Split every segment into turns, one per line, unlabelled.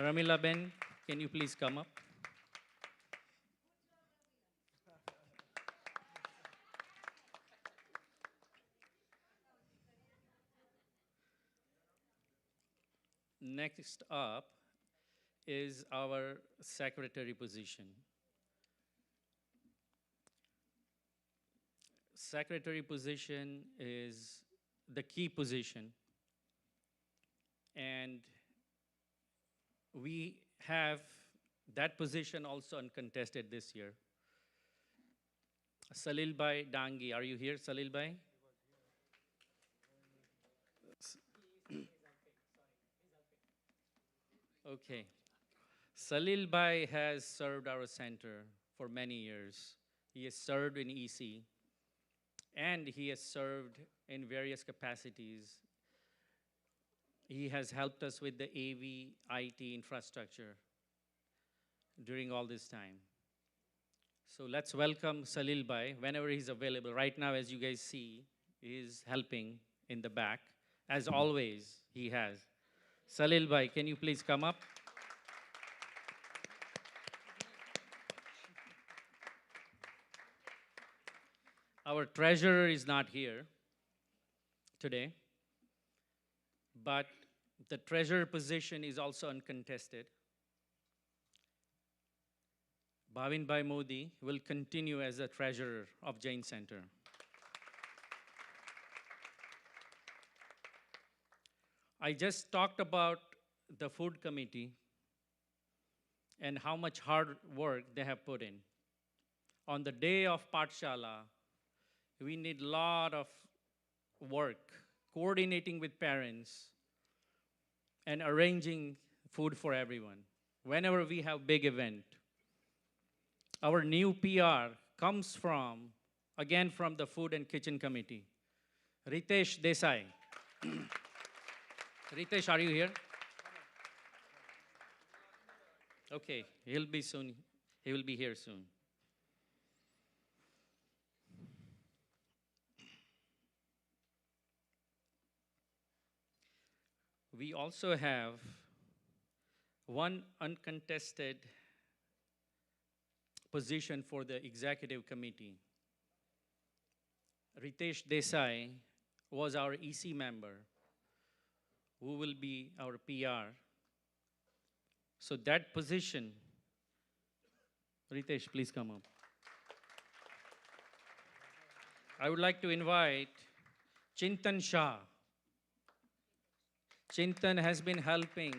Ramila Ben, can you please come up? Next up is our secretary position. Secretary position is the key position, and we have that position also uncontested this year. Salil Bhai Dangi, are you here, Salil Bhai? Okay. Salil Bhai has served our center for many years. He has served in EC, and he has served in various capacities. He has helped us with the AV IT infrastructure during all this time. So let's welcome Salil Bhai whenever he's available. Right now, as you guys see, he is helping in the back. As always, he has. Salil Bhai, can you please come up? Our treasurer is not here today, but the treasurer position is also uncontested. Bhavin Bhai Modi will continue as the treasurer of Jain Center. I just talked about the food committee and how much hard work they have put in. On the day of Patshala, we need a lot of work, coordinating with parents and arranging food for everyone. Whenever we have big event, our new PR comes from, again from the Food and Kitchen Committee. Ritesh Desai. Ritesh, are you here? Okay, he'll be soon. He will be here soon. We also have one uncontested position for the executive committee. Ritesh Desai was our EC member, who will be our PR. So that position, Ritesh, please come up. I would like to invite Chintan Shah. Chintan has been helping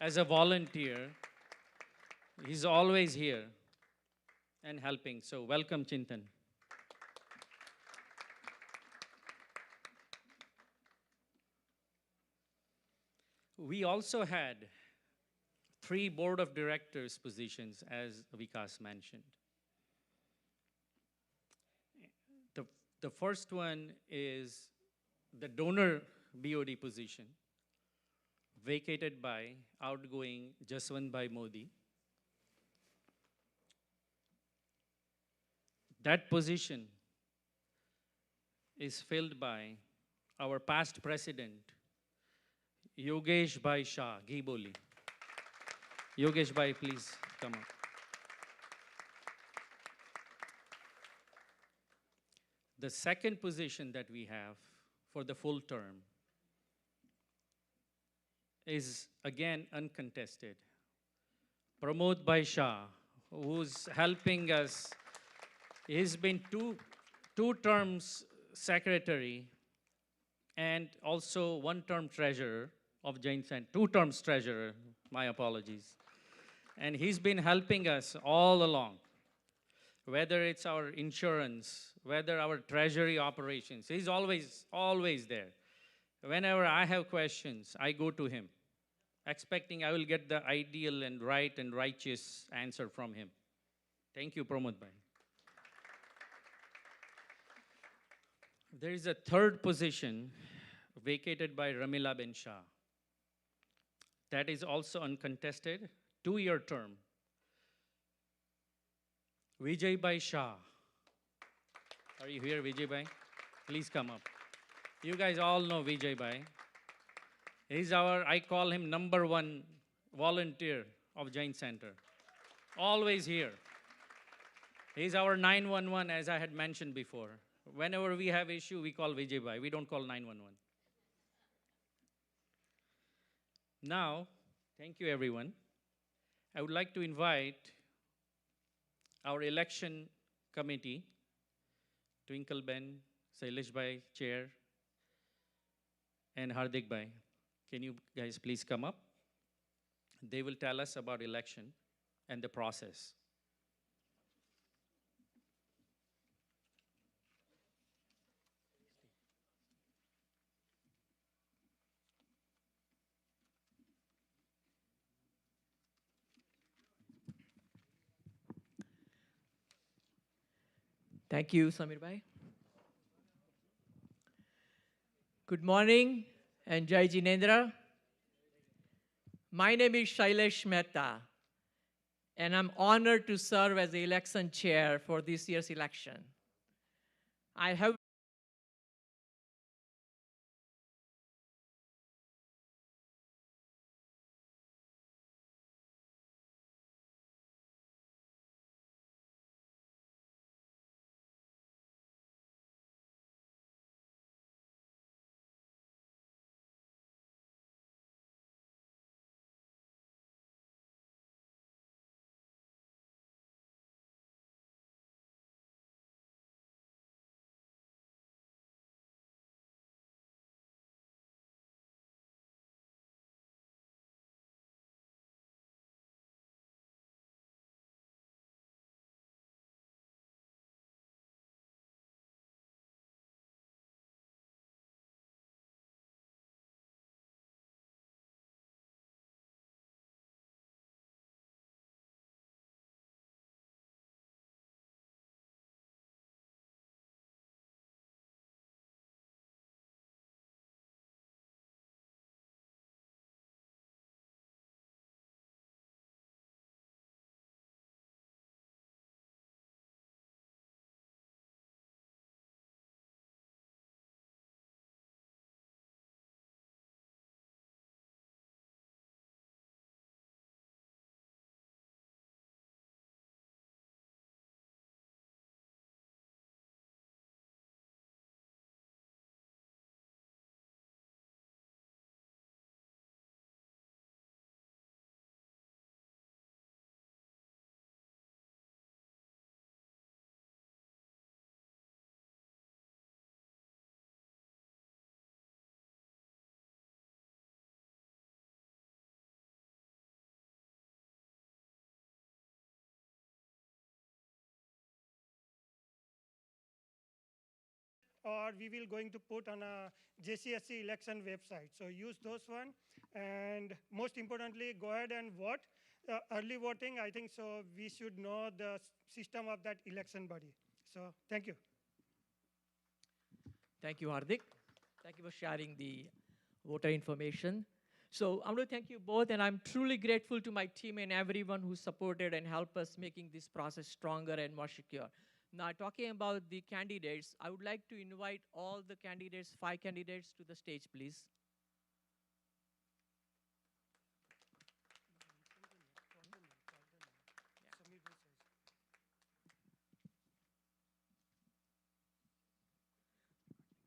as a volunteer. He's always here and helping. So welcome, Chintan. We also had 3 board of directors positions, as Vikas mentioned. The first one is the donor BOD position, vacated by outgoing Jaswant Bhai Modi. That position is filled by our past president, Yogesh Bhai Shah, Ghiboli. Yogesh Bhai, please come up. The second position that we have for the full term is again uncontested. Pramod Bhai Shah, who's helping us. He's been two terms secretary and also 1-term treasurer of Jain Center, 2 terms treasurer, my apologies. And he's been helping us all along, whether it's our insurance, whether our treasury operations. He's always there. Whenever I have questions, I go to him, expecting I will get the ideal and right and righteous answer from him. Thank you, Pramod Bhai. There is a third position vacated by Ramila Ben Shah. That is also uncontested, 2-year term. Vijay Bhai Shah. Are you here, Vijay Bhai? Please come up. You guys all know Vijay Bhai. He's our, I call him #1 volunteer of Jain Center. Always here. He's our 911, as I had mentioned before. Whenever we have issue, we call Vijay Bhai. We don't call 911. Now, thank you everyone. I would like to invite our election committee, Twinkle Ben, Sailesh Bhai, Chair, and Hardik Bhai. Can you guys please come up? They will tell us about election and the process.
Thank you, Samir Bhai. Good morning and Jai Jinendra. My name is Shailesh Mehta, and I'm honored to serve as the election chair for this year's election. I have
or we will going to put on a JCSC election website. So use those one. And most importantly, go ahead and vote. Early voting, I think so we should know the system of that election body. So thank you.
Thank you, Hardik. Thank you for sharing the voter information. So I'm going to thank you both, and I'm truly grateful to my team and everyone who supported and helped us making this process stronger and more secure. Now, talking about the candidates, I would like to invite all the candidates, 5 candidates, to the stage, please.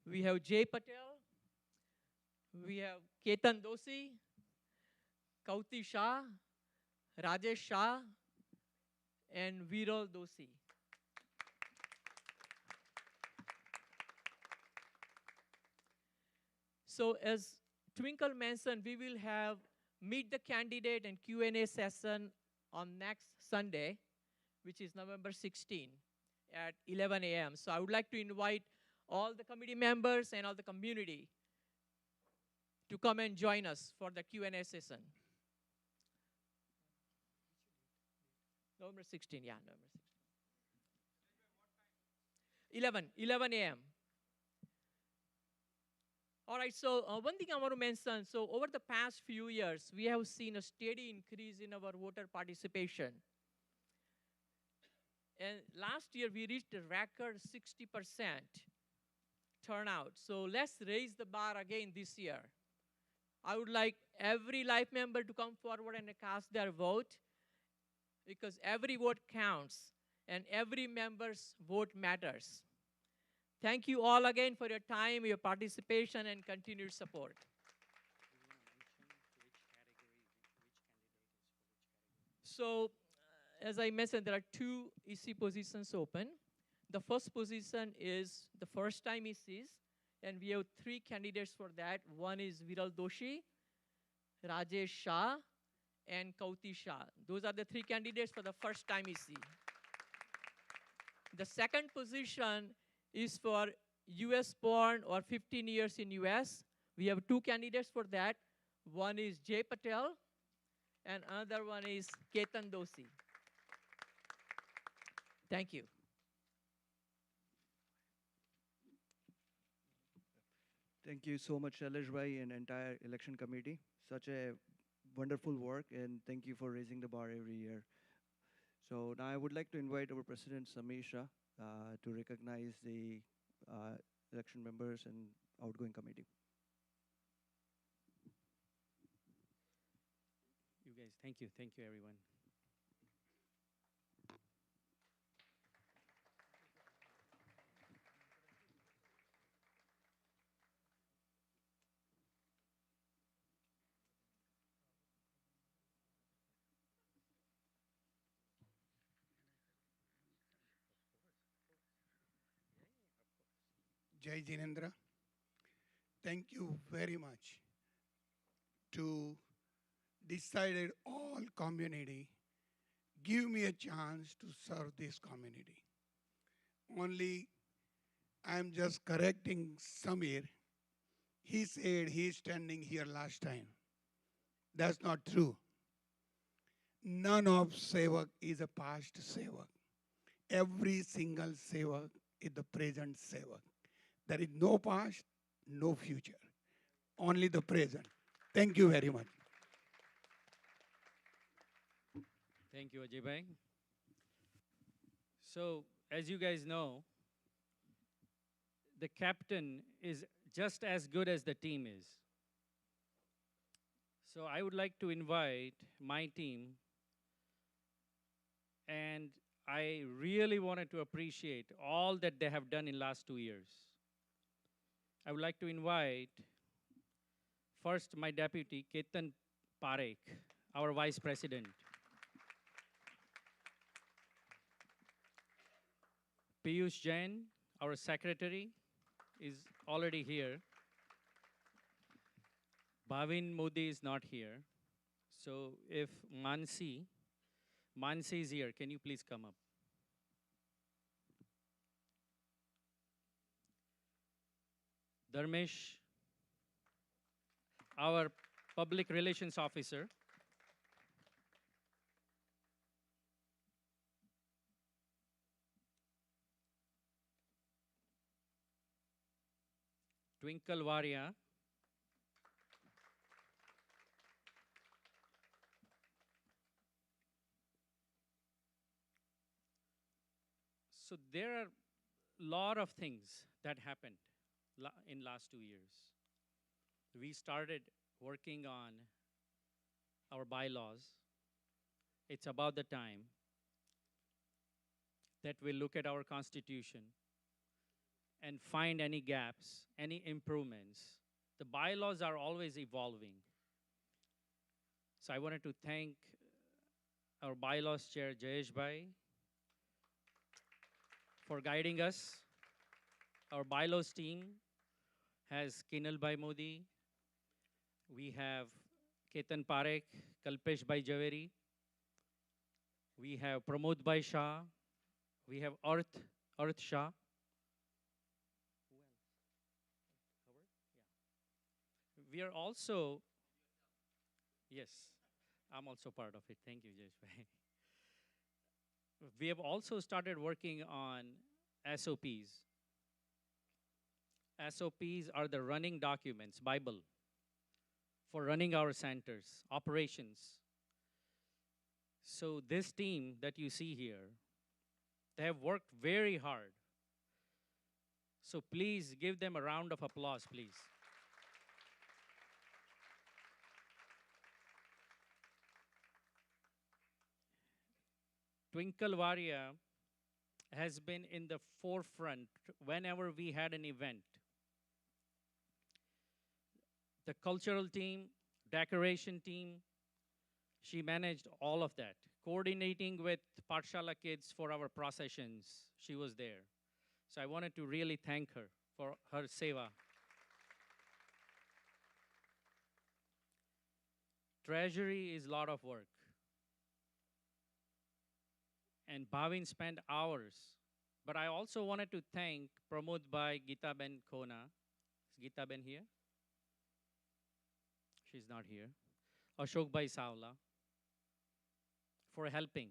We have Jay Patel, we have Ketan Doshi, Kauti Shah, Rajesh Shah, and Viral Doshi. So as Twinkle mentioned, we will have Meet the Candidate and Q&A session on next Sunday, which is November 16 at 11 a.m. So I would like to invite all the committee members and all the community to come and join us for the Q&A session. November 16, yeah, November 16. 11 a.m. All right, so one thing I want to mention, so over the past few years, we have seen a steady increase in our voter participation. And last year, we reached a record 60% turnout. So let's raise the bar again this year. I would like every life member to come forward and cast their vote, because every vote counts and every member's vote matters. Thank you all again for your time, your participation, and continued support. So, as I mentioned, there are 2 EC positions open. The first position is the first-time ECs, and we have 3 candidates for that. One is Viral Doshi, Rajesh Shah, and Kauti Shah. Those are the 3 candidates for the first-time EC. The second position is for US born or 15 years in US. We have 2 candidates for that. One is Jay Patel, and another one is Ketan Doshi. Thank you.
Thank you so much, Shailesh Bhai and entire election committee. Such a wonderful work, and thank you for raising the bar every year. So now I would like to invite our President Samisha to recognize the election members and outgoing committee.
You guys, thank you everyone.
Jai Jinendra, thank you very much to decided all community, give me a chance to serve this community. Only I'm just correcting Samir. He said he's standing here last time. That's not true. None of Sevak is a past Sevak. Every single Sevak is the present Sevak. There is no past, no future, only the present. Thank you very much.
Thank you, Ajay Bhai. So, as you guys know, the captain is just as good as the team is. So I would like to invite my team, and I really wanted to appreciate all that they have done in last 2 years. I would like to invite first my deputy, Ketan Parekh, our vice president. Paryushan Jain, our secretary, is already here. Bhavin Modi is not here. So if Mansi is here, can you please come up? Dharmesh, our public relations officer. Twinkle Varia. So there are a lot of things that happened in last 2 years. We started working on our bylaws. It's about the time that we look at our constitution and find any gaps, any improvements. The bylaws are always evolving. So I wanted to thank our bylaws chair, Jayesh Bhai, for guiding us. Our bylaws team has Kinal Bhai Modi. We have Ketan Parekh, Kalpesh Bhai Javeri. We have Pramod Bhai Shah. We have Arth Shah. We are also, yes, I'm also part of it. Thank you, Jayesh Bhai. We have also started working on SOPs. SOPs are the running documents, Bible, for running our centers, operations. So this team that you see here, they have worked very hard. So please give them a round of applause, please. Twinkle Varia has been in the forefront whenever we had an event. The cultural team, decoration team, she managed all of that. Coordinating with Pathshala kids for our processions, she was there. So I wanted to really thank her for her seva. Treasury is a lot of work. And Bhavin spent hours. But I also wanted to thank Pramod Bhai, Geeta Ben Kona. Is Geeta Ben here? She's not here. Ashok Bhai Savla for helping.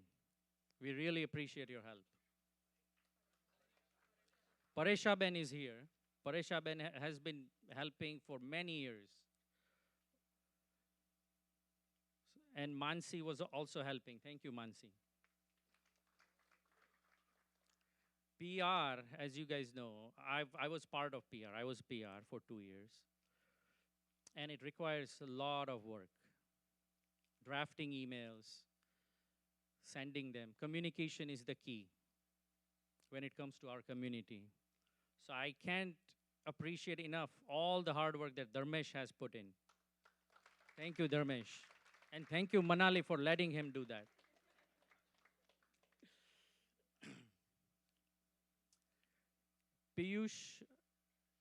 We really appreciate your help. Paresha Ben is here. Paresha Ben has been helping for many years. And Mansi was also helping. Thank you, Mansi. PR, as you guys know, I was part of PR. I was PR for 2 years. And it requires a lot of work. Drafting emails, sending them. Communication is the key when it comes to our community. So I can't appreciate enough all the hard work that Dharmesh has put in. Thank you, Dharmesh. And thank you, Manali, for letting him do that. Piyush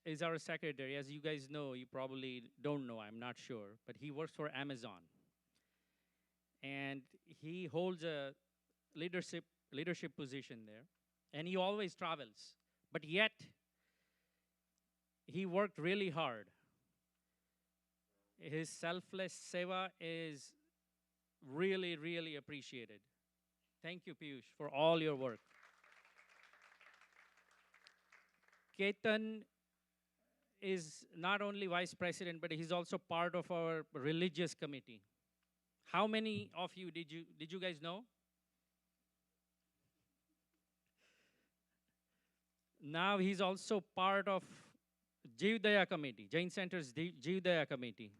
is our secretary. As you guys know, you probably don't know, I'm not sure, but he works for Amazon. And he holds a leadership position there. And he always travels. But yet, he worked really hard. His selfless seva is really, really appreciated. Thank you, Piyush, for all your work. Ketan is not only vice president, but he's also part of our religious committee. How many of you did you guys know? Now he's also part of Jivdaya committee, Jain Center's Jivdaya committee.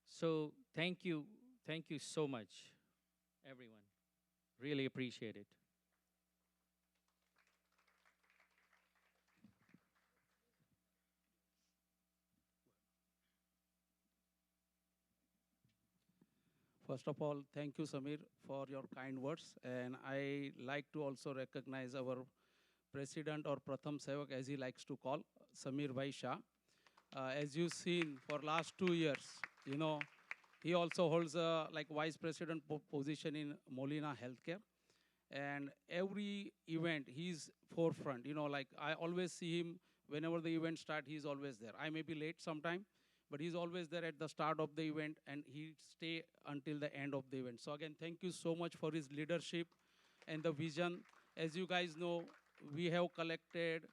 So thank you so much, everyone. Really appreciate it.
First of all, thank you, Samir, for your kind words. And I like to also recognize our president or Pratham Sevak, as he likes to call, Samir Bhai Shah. As you've seen for last 2 years, he also holds a vice president position in Molina Healthcare. And every event, he's forefront. I always see him whenever the event starts, he's always there. I may be late sometime, but he's always there at the start of the event, and he stay until the end of the event. So again, thank you so much for his leadership and the vision. As you guys know, we have collected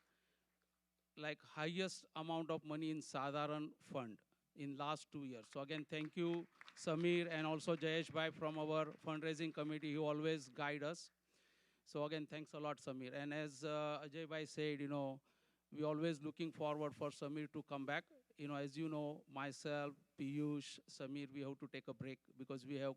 highest amount of money in Sadharan Fund in last 2 years. So again, thank you, Samir, and also Jayesh Bhai from our fundraising committee who always guide us. So again, thanks a lot, Samir. And as Ajay Bhai said, we always looking forward for Samir to come back. As you know, myself, Piyush, Samir, we have to take a break because we have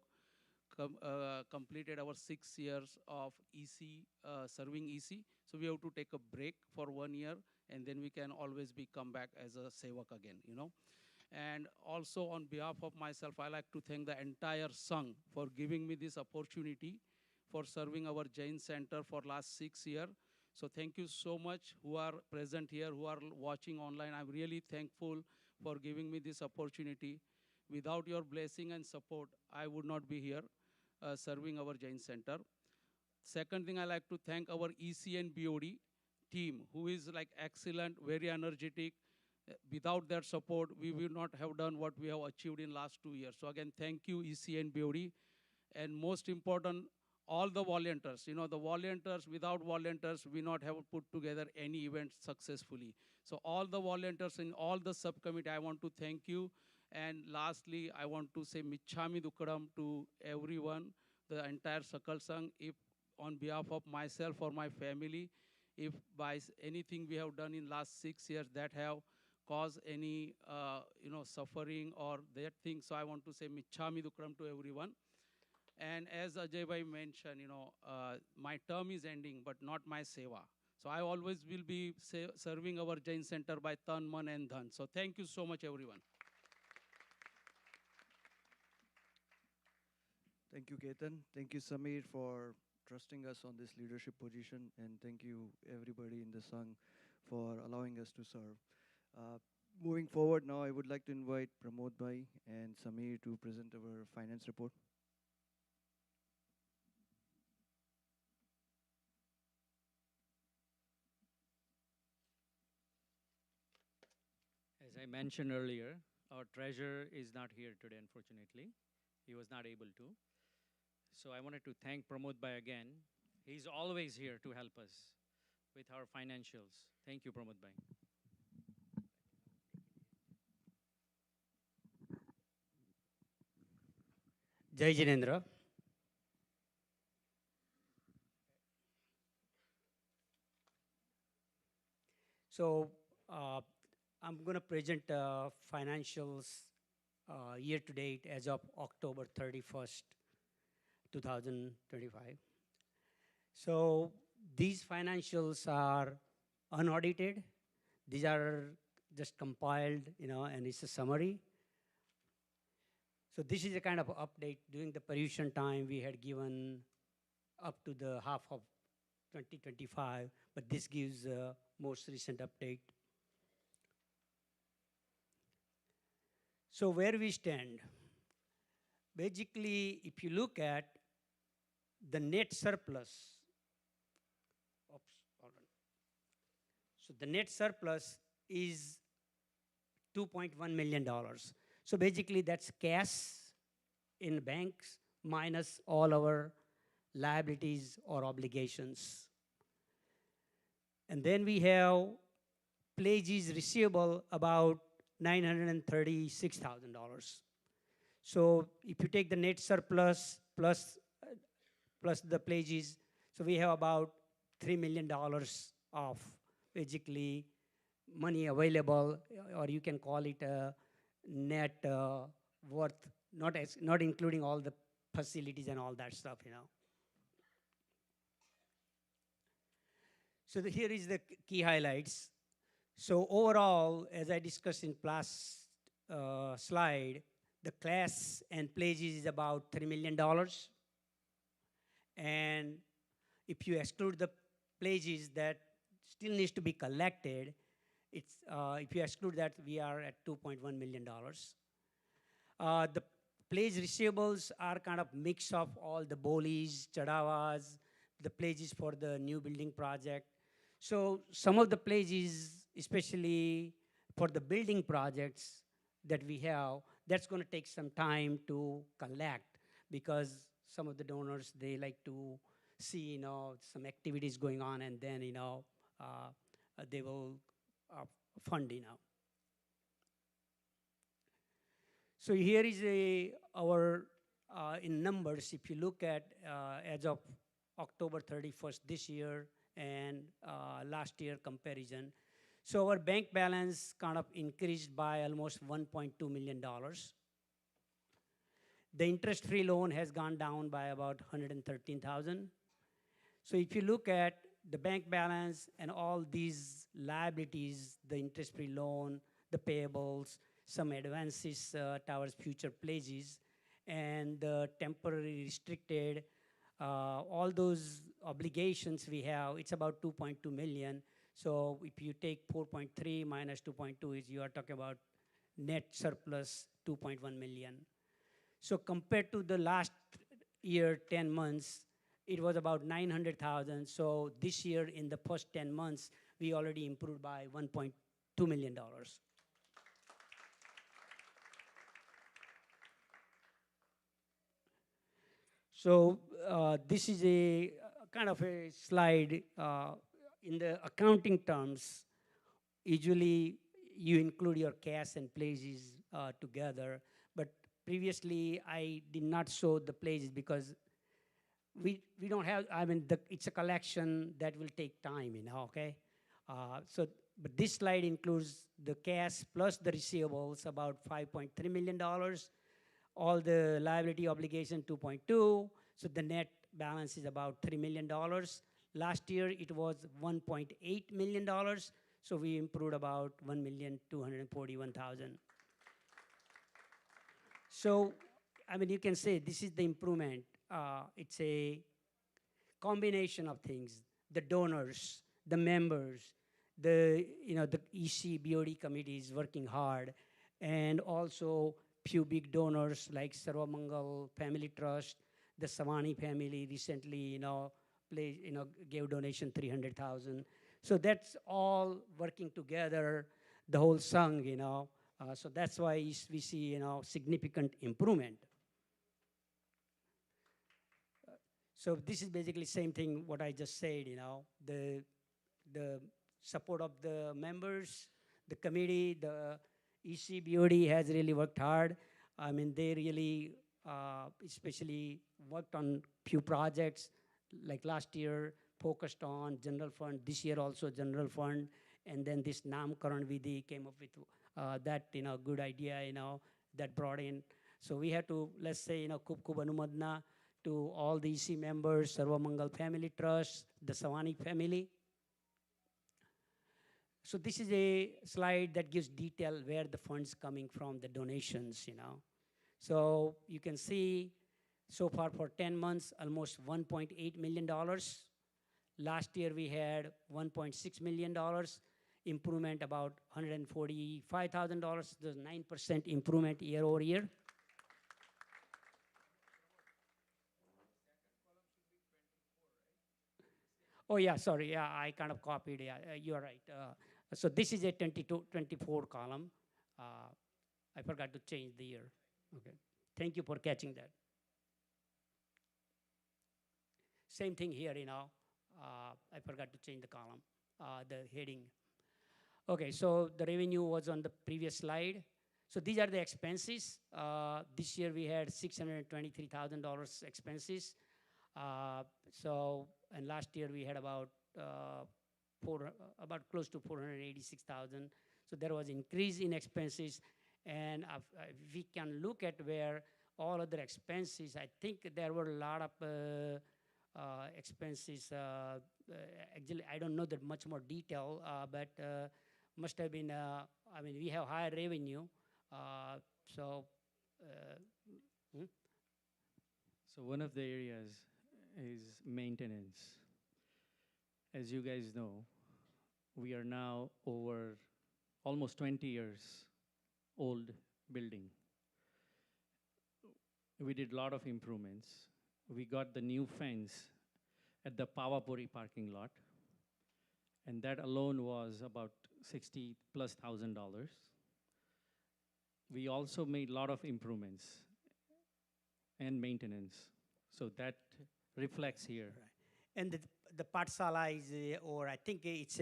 completed our 6 years of EC, serving EC. So we have to take a break for 1 year, and then we can always come back as a Sevak again, And also on behalf of myself, I like to thank the entire Sangh for giving me this opportunity for serving our Jain Center for last 6 years. So thank you so much who are present here, who are watching online. I'm really thankful for giving me this opportunity. Without your blessing and support, I would not be here serving our Jain Center. Second thing, I like to thank our EC and BOD team, who is excellent, very energetic. Without their support, we will not have done what we have achieved in last 2 years. So again, thank you, EC and BOD. And most important, all the volunteers. The volunteers, without volunteers, we not have put together any event successfully. So all the volunteers in all the subcommittee, I want to thank you. And lastly, I want to say Michhami Dukadam to everyone, the entire Sakal Sangh, if on behalf of myself or my family, if by anything we have done in last 6 years that have cause any, suffering or that thing. So I want to say Michhami Dukram to everyone. And as Ajay Bhai mentioned, my term is ending, but not my seva. So I always will be serving our Jain Center by tan, man, and dhan. So thank you so much, everyone.
Thank you, Ketan. Thank you, Samir, for trusting us on this leadership position. And thank you, everybody in the Sangh, for allowing us to serve. Moving forward now, I would like to invite Pramod Bhai and Samir to present our finance report.
As I mentioned earlier, our treasurer is not here today, unfortunately. He was not able to. So I wanted to thank Pramod Bhai again. He's always here to help us with our financials. Thank you, Pramod Bhai.
Jai Jinendra. So I'm going to present financials year to date as of October 31st, 2025. So these financials are unaudited. These are just compiled, and it's a summary. So this is a kind of update. During the Paryushan time, we had given up to the half of 2025, but this gives a most recent update. So where we stand, basically, if you look at the net surplus, so the net surplus is $2.1 million. So basically, that's cash in banks minus all our liabilities or obligations. And then we have pledges receivable about $936,000. So if you take the net surplus plus the pledges, so we have about $3 million of basically money available, or you can call it a net worth, not including all the facilities and all that stuff, So here is the key highlights. So overall, as I discussed in last slide, the class and pledges is about $3 million. And if you exclude the pledges that still needs to be collected, it's, if you exclude that, we are at $2.1 million. The pledge receivables are kind of mix of all the bolis, chadavas, the pledges for the new building project. So some of the pledges, especially for the building projects that we have, that's going to take some time to collect because some of the donors, they like to see, some activities going on, and then, they will fund, So here is our, in numbers, if you look at as of October 31st this year and last year comparison. So our bank balance kind of increased by almost $1.2 million. The interest-free loan has gone down by about $113,000. So if you look at the bank balance and all these liabilities, the interest-free loan, the payables, some advances towards future pledges, and the temporary restricted, all those obligations we have, it's about 2.2 million. So if you take 4.3 minus 2.2, is you are talking about net surplus 2.1 million. So compared to the last year, 10 months, it was about 900,000. So this year, in the first 10 months, we already improved by $1.2 million. So this is a kind of a slide in the accounting terms. Usually, you include your cash and pledges together, but previously I did not show the pledges because we don't have, it's a collection that will take time, okay? So but this slide includes the cash plus the receivables, about $5.3 million. All the liability obligation, 2.2. So the net balance is about $3 million. Last year, it was $1.8 million. So we improved about 1,241,000. So, I mean, you can say this is the improvement. It's a combination of things: the donors, the members, the EC BOD committee is working hard, and also few big donors like Sarvamangal Family Trust, the Savani family recently gave donation 300,000. So that's all working together, the whole sung, so that's why we see significant improvement. So this is basically same thing what I just said, the support of the members, the committee, the EC BOD has really worked hard. I mean, they really especially worked on few projects, like last year focused on general fund, this year also general fund, and then this Namkaran Vidhi came up with that good idea that brought in. So we had to, let's say, Kub Anumadna to all the EC members, Sarvamangal Family Trust, the Savani family. So this is a slide that gives detail where the funds coming from, the donations, So you can see so far for 10 months, almost $1.8 million. Last year we had $1.6 million, improvement about $145,000, the 9% improvement year over year. Oh yeah, sorry, yeah, I kind of copied, yeah, you're right. So this is a 24 column. I forgot to change the year. Okay, thank you for catching that. Same thing here, I forgot to change the column, the heading. Okay, so the revenue was on the previous slide. So these are the expenses. This year we had $623,000 expenses. And last year we had about close to 486,000. So there was increase in expenses, and we can look at where all other expenses. I think there were a lot of expenses. Actually, I don't know that much more detail, but must have been. I mean, we have higher revenue, so.
So one of the areas is maintenance. As you guys know, we are now over almost 20 years old building. We did a lot of improvements. We got the new fence at the Pavapuri parking lot, and that alone was about $60,000+. We also made a lot of improvements and maintenance. So that reflects here.
Right. And the Patsala is, or I think it's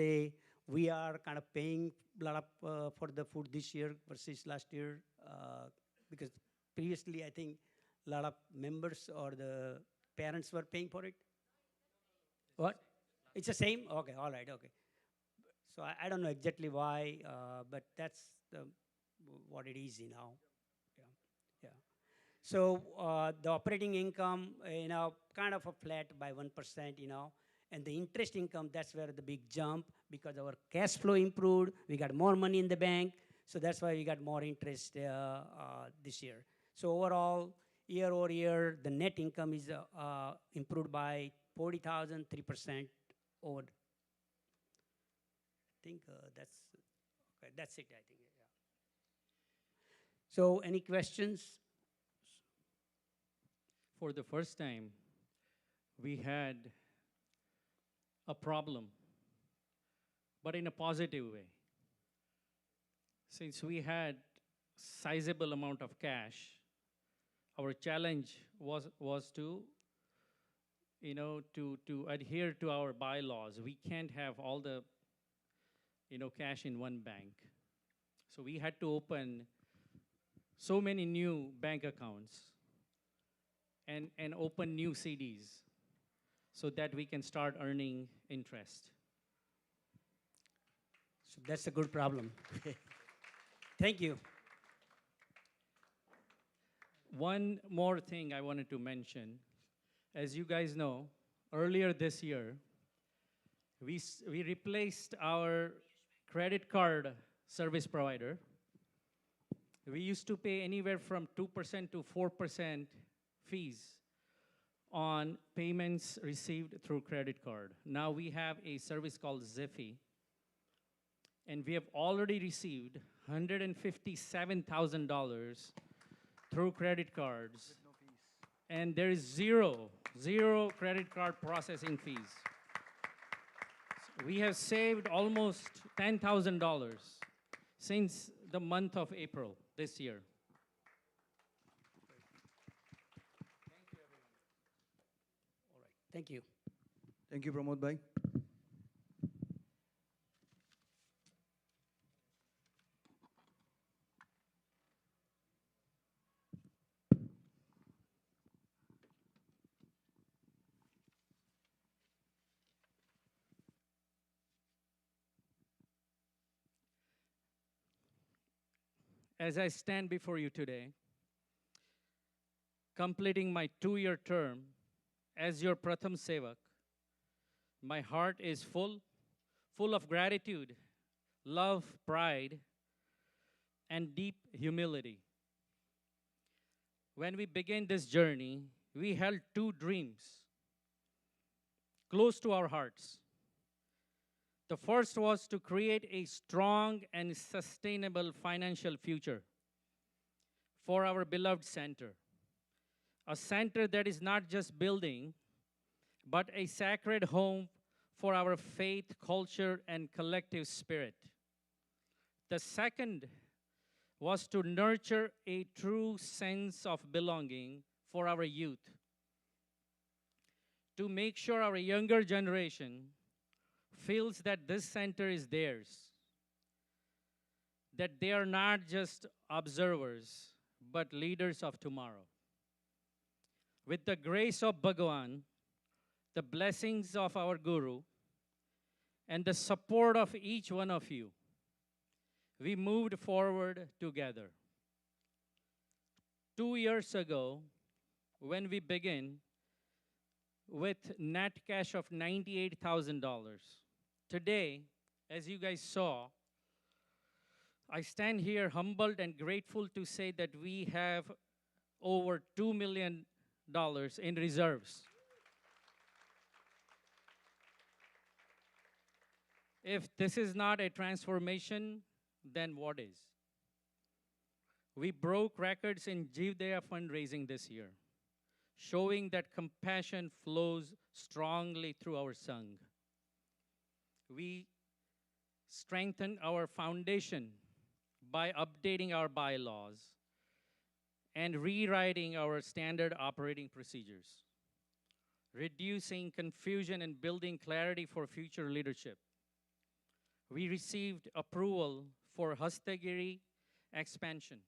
we are kind of paying a lot of, for the food this year versus last year, because previously I think a lot of members or the parents were paying for it. What? It's the same? Okay, all right, okay. So I don't know exactly why, but that's what it is, Yeah. So the operating income, kind of a flat by 1%, and the interest income, that's where the big jump, because our cash flow improved, we got more money in the bank, so that's why we got more interest this year. So overall, year over year, the net income is improved by 40,000, 3% over. I think that's it, I think. Yeah. So any questions?
For the first time, we had a problem, but in a positive way. Since we had sizable amount of cash, our challenge was to adhere to our bylaws. We can't have all the cash in one bank. So we had to open so many new bank accounts and open new CDs so that we can start earning interest.
So that's a good problem. Thank you.
One more thing I wanted to mention. As you guys know, earlier this year, we replaced our credit card service provider. We used to pay anywhere from 2% to 4% fees on payments received through credit card. Now we have a service called Ziffy, and we have already received $157,000 through credit cards, and there is zero credit card processing fees. We have saved almost $10,000 since the month of April this year.
Thank you.
Thank you, Pramod Bhai.
As I stand before you today, completing my 2-year term as your Pratham Sevak, my heart is full of gratitude, love, pride, and deep humility. When we began this journey, we held 2 dreams close to our hearts. The first was to create a strong and sustainable financial future for our beloved center. A center that is not just building, but a sacred home for our faith, culture, and collective spirit. The second was to nurture a true sense of belonging for our youth, to make sure our younger generation feels that this center is theirs, that they are not just observers, but leaders of tomorrow. With the grace of Bhagavan, the blessings of our Guru, and the support of each one of you, we moved forward together. 2 years ago, when we began with net cash of $98,000, today, as you guys saw, I stand here humbled and grateful to say that we have over $2 million in reserves. If this is not a transformation, then what is? We broke records in Jivdaya fundraising this year, showing that compassion flows strongly through our Sangh. We strengthened our foundation by updating our bylaws and rewriting our standard operating procedures, reducing confusion and building clarity for future leadership. We received approval for Hastagiri expansion,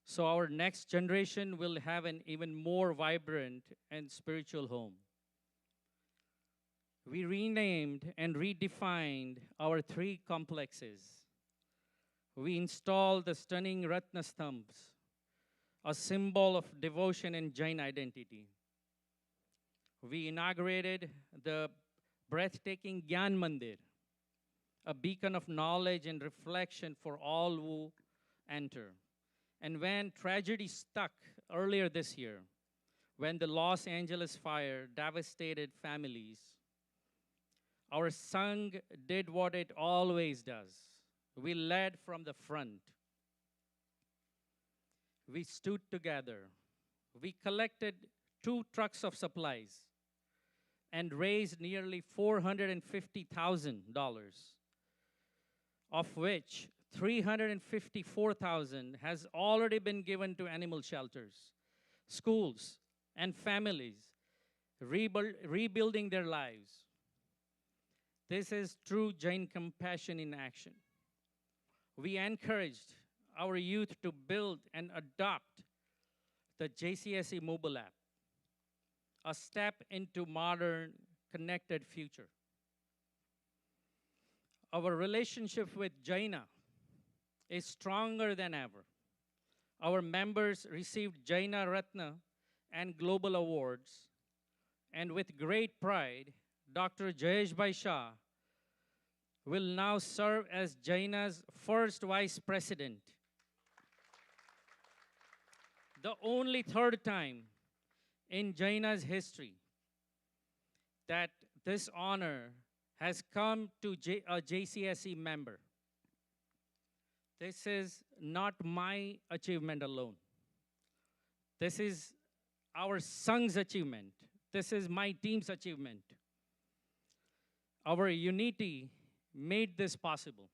so our next generation will have an even more vibrant and spiritual home. We renamed and redefined our 3 complexes. We installed the stunning Ratna Stambhs, a symbol of devotion and Jain identity. We inaugurated the breathtaking Gyan Mandir, a beacon of knowledge and reflection for all who enter. And when tragedy struck earlier this year, when the Los Angeles fire devastated families, our Sangh did what it always does. We led from the front. We stood together. We collected 2 trucks of supplies and raised nearly $450,000, of which $354,000 has already been given to animal shelters, schools, and families, rebuilding their lives. This is true Jain compassion in action. We encouraged our youth to build and adopt the JCSC mobile app, a step into modern connected future. our relationship with Jaina is stronger than ever. Our members received Jaina Ratna and Global Awards, and with great pride, Dr. Jayesh Bhai Shah will now serve as Jaina's first vice president. The only third time in Jaina's history that this honor has come to a JCSC member. This is not my achievement alone. This is our Sangh's achievement. This is my team's achievement. Our unity made this possible.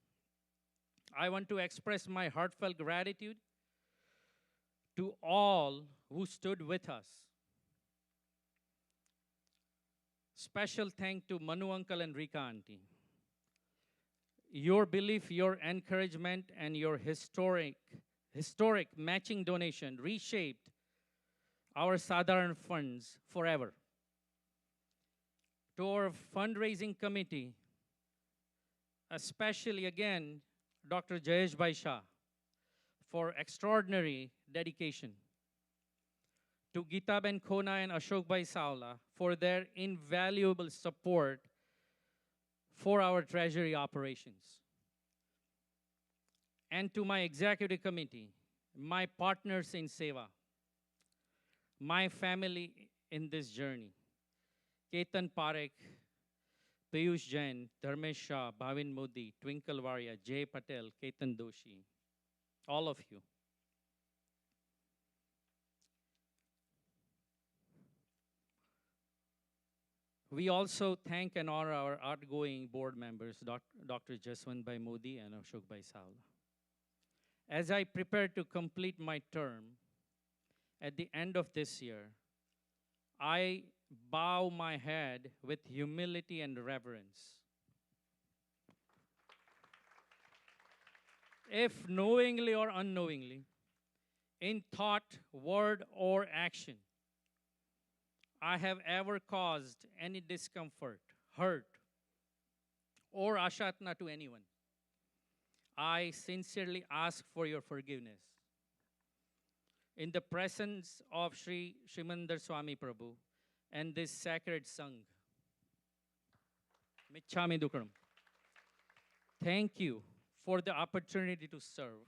I want to express my heartfelt gratitude to all who stood with us. Special thank to Manu Uncle and Rika Auntie. Your belief, your encouragement, and your historic matching donation reshaped our Sadharan funds forever. To our fundraising committee, especially again, Dr. Jayesh Bhai Shah, for extraordinary dedication. To Geetaben Khona and Ashok Bhai Saula for their invaluable support for our treasury operations. And to my executive committee, my partners in Seva, my family in this journey, Ketan Parekh, Piyush Jain, Dharmesh Shah, Bhavin Modi, Twinkle Varia, Jay Patel, Ketan Doshi, all of you. We also thank and honor our outgoing board members, Dr. Jaswant Bhai Modi and Ashok Bhai Saula. As I prepare to complete my term at the end of this year, I bow my head with humility and reverence. If knowingly or unknowingly, in thought, word, or action, I have ever caused any discomfort, hurt, or ashatna to anyone, I sincerely ask for your forgiveness. In the presence of Sri Shrimandar Swami Prabhu and this sacred Sangh, Michhami Dukram, thank you for the opportunity to serve.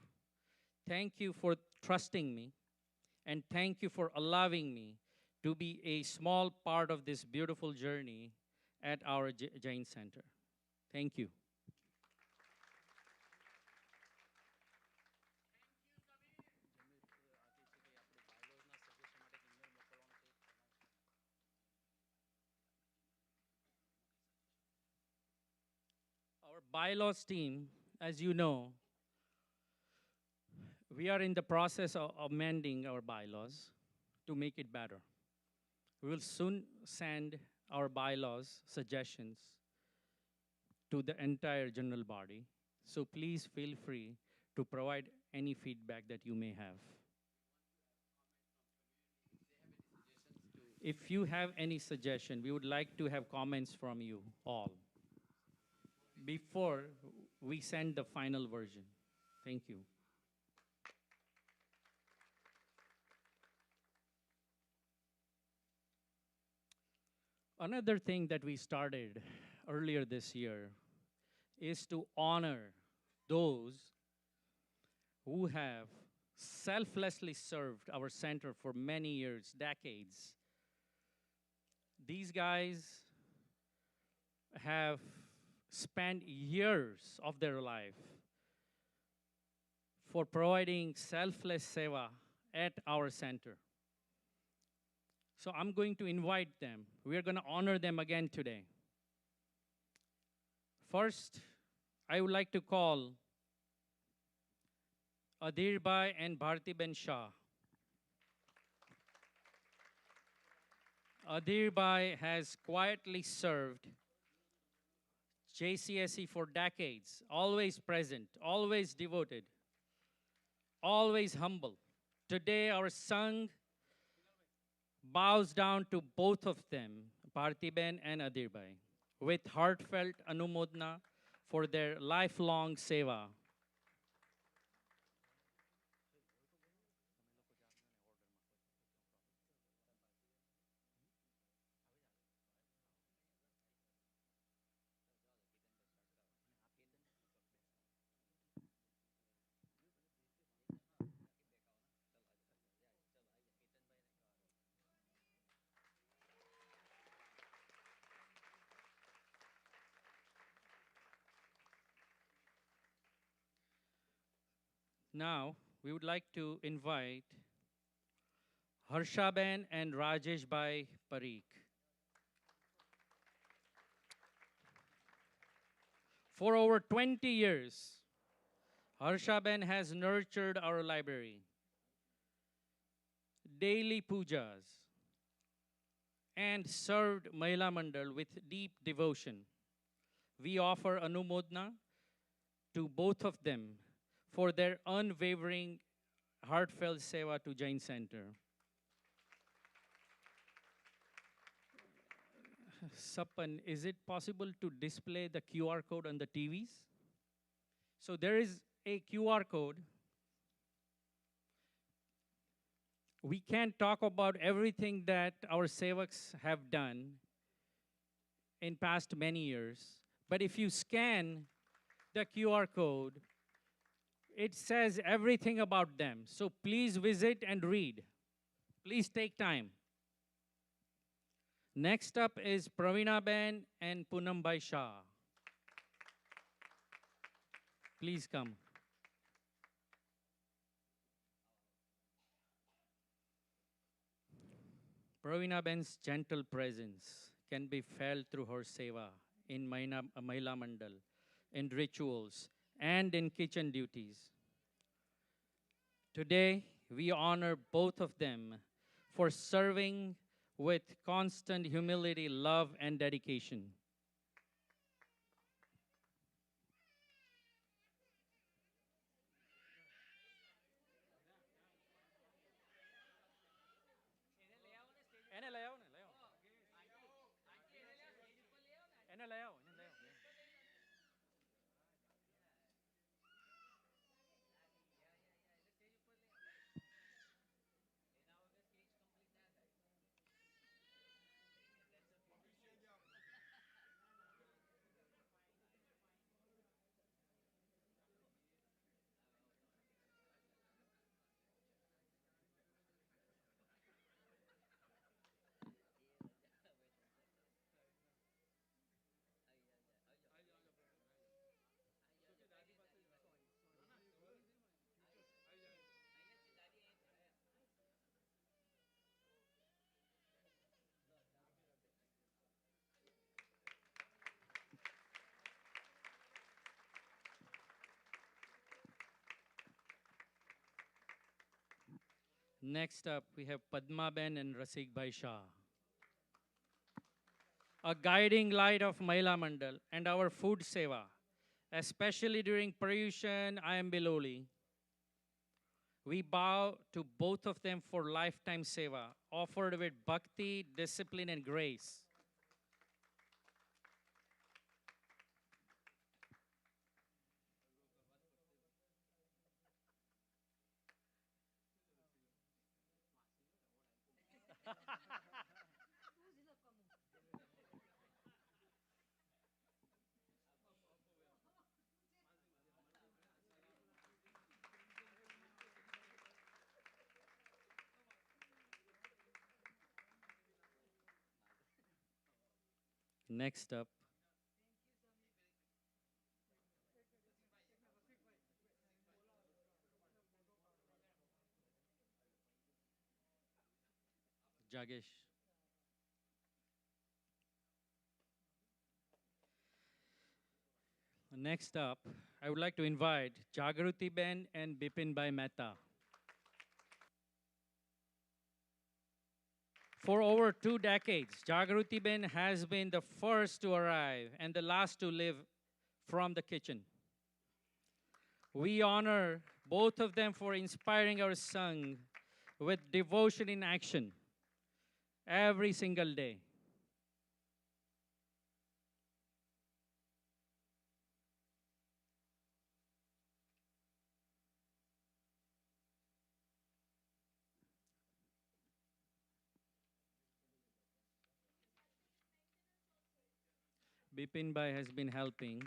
Thank you for trusting me, and thank you for allowing me to be a small part of this beautiful journey at our Jain Center. Thank you. Our bylaws team, as you know, we are in the process of amending our bylaws to make it better. We will soon send our bylaws suggestions to the entire general body. So please feel free to provide any feedback that you may have. If you have any suggestion, we would like to have comments from you all before we send the final version. Thank you. Another thing that we started earlier this year is to honor those who have selflessly served our center for many years, decades. These guys have spent years of their life for providing selfless seva at our center. So I'm going to invite them. We are going to honor them again today. First, I would like to call Adhir Bhai and Bharti Ben Shah. Adhir Bhai has quietly served JCSC for decades, always present, always devoted, always humble. Today, our Sangh bows down to both of them, Bharti Ben and Adhir Bhai, with heartfelt anumodna for their lifelong seva. Now, we would like to invite Harshaben and Rajesh Bhai Parikh. For over 20 years, Harshaben has nurtured our library. Daily pujas and served Mahila Mandal with deep devotion. We offer Anumodna to both of them for their unwavering, heartfelt seva to Jain Center. Sapan, is it possible to display the QR code on the TVs? So there is a QR code. We can't talk about everything that our sevaks have done in past many years, but if you scan the QR code, it says everything about them. So please visit and read. Please take time. Next up is Pravina Ben and Poonam Bhai Shah. Please come. Pravina Ben's gentle presence can be felt through her seva in Mahila Mandal, in rituals, and in kitchen duties. Today, we honor both of them for serving with constant humility, love, and dedication. Next up, we have Padma Ben and Rasik Bhai Shah. A guiding light of Mahila Mandal and our food seva, especially during Paryushan Biloli. We bow to both of them for lifetime seva, offered with bhakti, discipline, and grace. Next up, Jagesh. Next up, I would like to invite Jagruti Ben and Bipin Bhai Mehta. For over 2 decades, Jagruti Ben has been the first to arrive and the last to leave from the kitchen. We honor both of them for inspiring our Sangh with devotion in action every single day. Bipin Bhai has been helping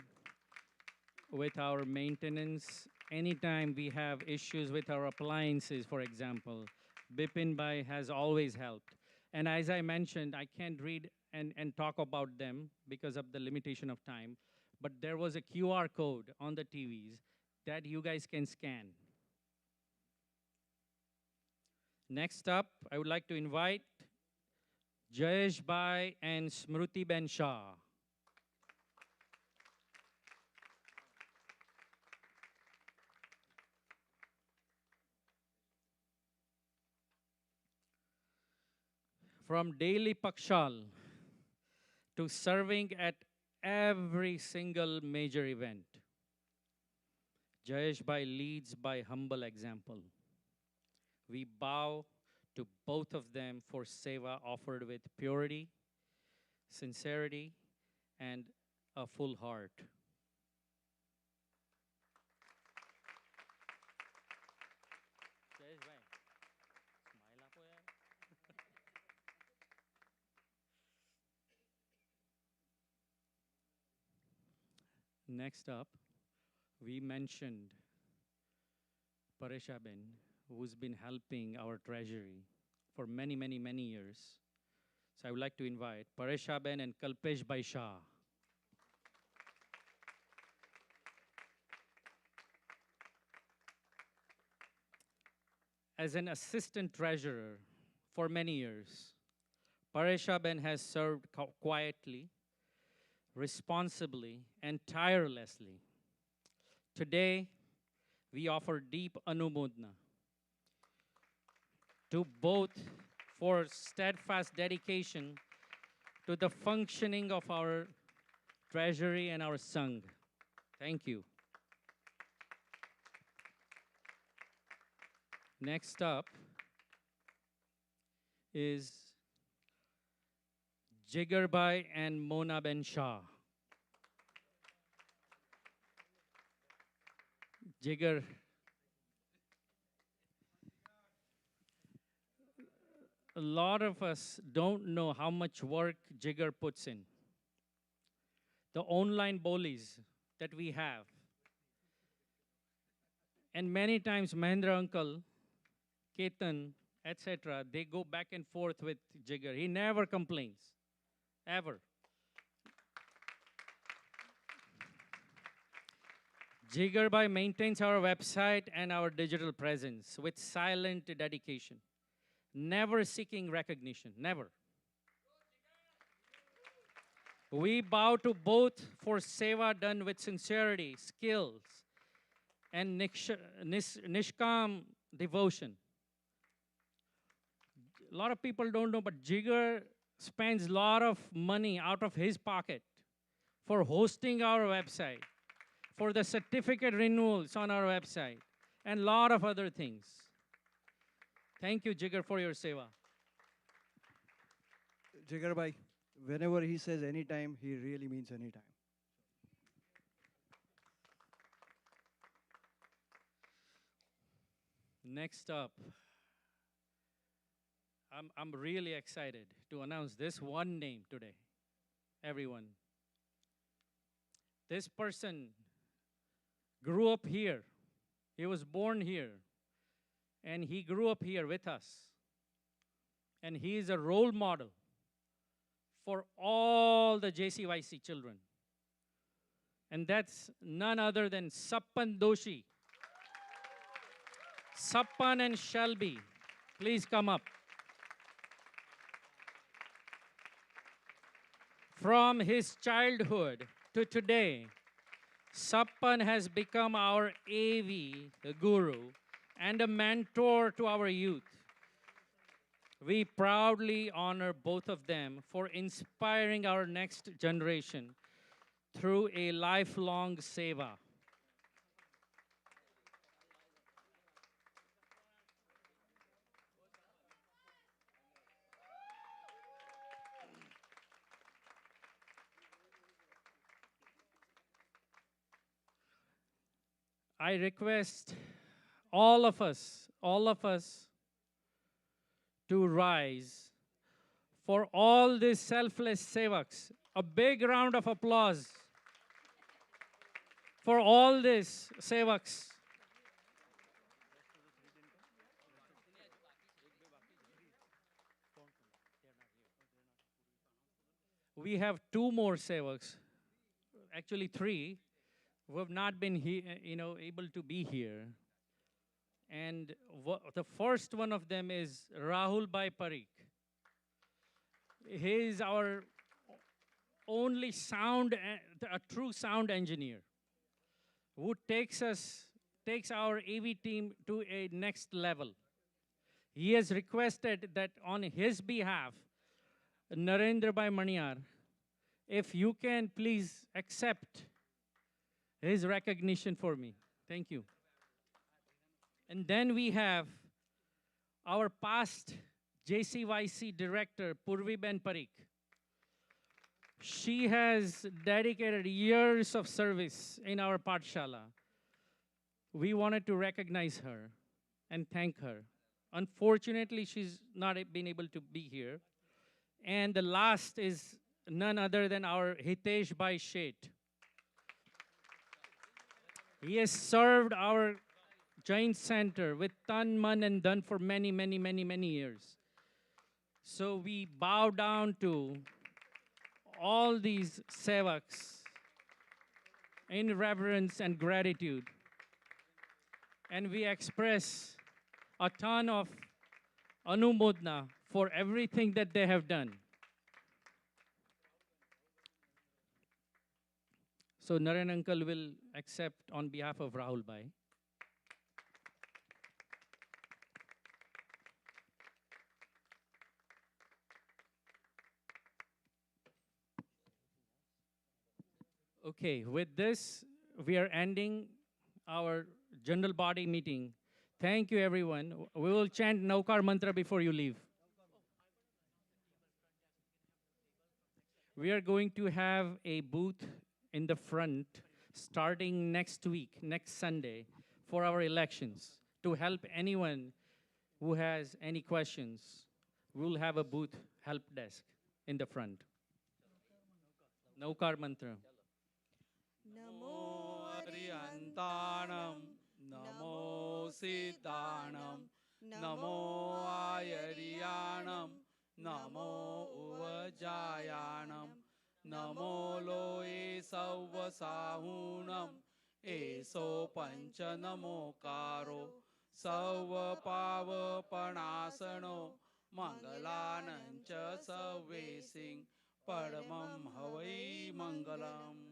with our maintenance. Anytime we have issues with our appliances, for example, Bipin Bhai has always helped. And as I mentioned, I can't read and talk about them because of the limitation of time, but there was a QR code on the TVs that you guys can scan. Next up, I would like to invite Jayesh Bhai and Smruti Ben Shah. From daily Pakshal to serving at every single major event, Jayesh Bhai leads by humble example. We bow to both of them for seva offered with purity, sincerity, and a full heart. Jayesh Bhai, smile apo yaar. Next up, we mentioned Paryushan, who's been helping our treasury for many, many, many years. So I would like to invite Paryushan and Kalpesh Bhai Shah. As an assistant treasurer for many years, Paryushan has served quietly, responsibly, and tirelessly. Today, we offer deep anumodana to both for steadfast dedication to the functioning of our treasury and our Sangh. Thank you. Next up is Jigar Bhai and Mona Ben Shah. Jigar, a lot of us don't know how much work Jigar puts in. The online bolis that we have. And many times Mahendra uncle, Ketan, etc., they go back and forth with Jigar. He never complains, ever. Jigar Bhai maintains our website and our digital presence with silent dedication, never seeking recognition, never. We bow to both for seva done with sincerity, skills, and nishkam devotion. A lot of people don't know, but Jigar spends a lot of money out of his pocket for hosting our website, for the certificate renewals on our website, and a lot of other things. Thank you, Jigar, for your seva.
Jigar bhai, whenever he says anytime, he really means anytime.
Next up, I'm really excited to announce this one name today, everyone. This person grew up here. He was born here. And he grew up here with us. And he is a role model for all the JCYC children. And that's none other than Sappan Doshi. Sappan and Shelby, please come up. From his childhood to today, Sappan has become our AV, the guru, and a mentor to our youth. We proudly honor both of them for inspiring our next generation through a lifelong seva. I request all of us to rise for all these selfless sevaks A big round of applause for all these sevaks. We have two more sevaks, actually three, who have not been able to be here. And the first one of them is Rahul Bhai Parikh. He is our only a true sound engineer who takes our AV team to a next level. He has requested that on his behalf, Narendra Bhai Maniyar, if you can please accept his recognition for me. Thank you. And then we have our past JCYC director, Purvi Ben Parikh. She has dedicated years of service in our Pathshala. We wanted to recognize her and thank her. Unfortunately, she's not been able to be here. And the last is none other than our Hitesh Bhai Sheth. He has served our Jain Center with tan, man, and dhan for many, many, many, many years. So we bow down to all these sevaks in reverence and gratitude. And we express a ton of anumodna for everything that they have done. So Naren uncle will accept on behalf of Rahul Bhai. Okay, with this, we are ending our general body meeting. Thank you, everyone. We will chant Naukar Mantra before you leave. We are going to have a booth in the front starting next week, next Sunday, for our elections to help anyone who has any questions. We'll have a booth help desk in the front. Naukar Mantra.
Namo Arihantanam, Namo Siddhanam, Namo Ayariyanam, Namo Uvajayanam, Namo Loe Savvasahunam, Eso Panchanamo Karo, Savva Pava Panasano, Mangalanancha Savvesing, Padamam Havai Mangalam.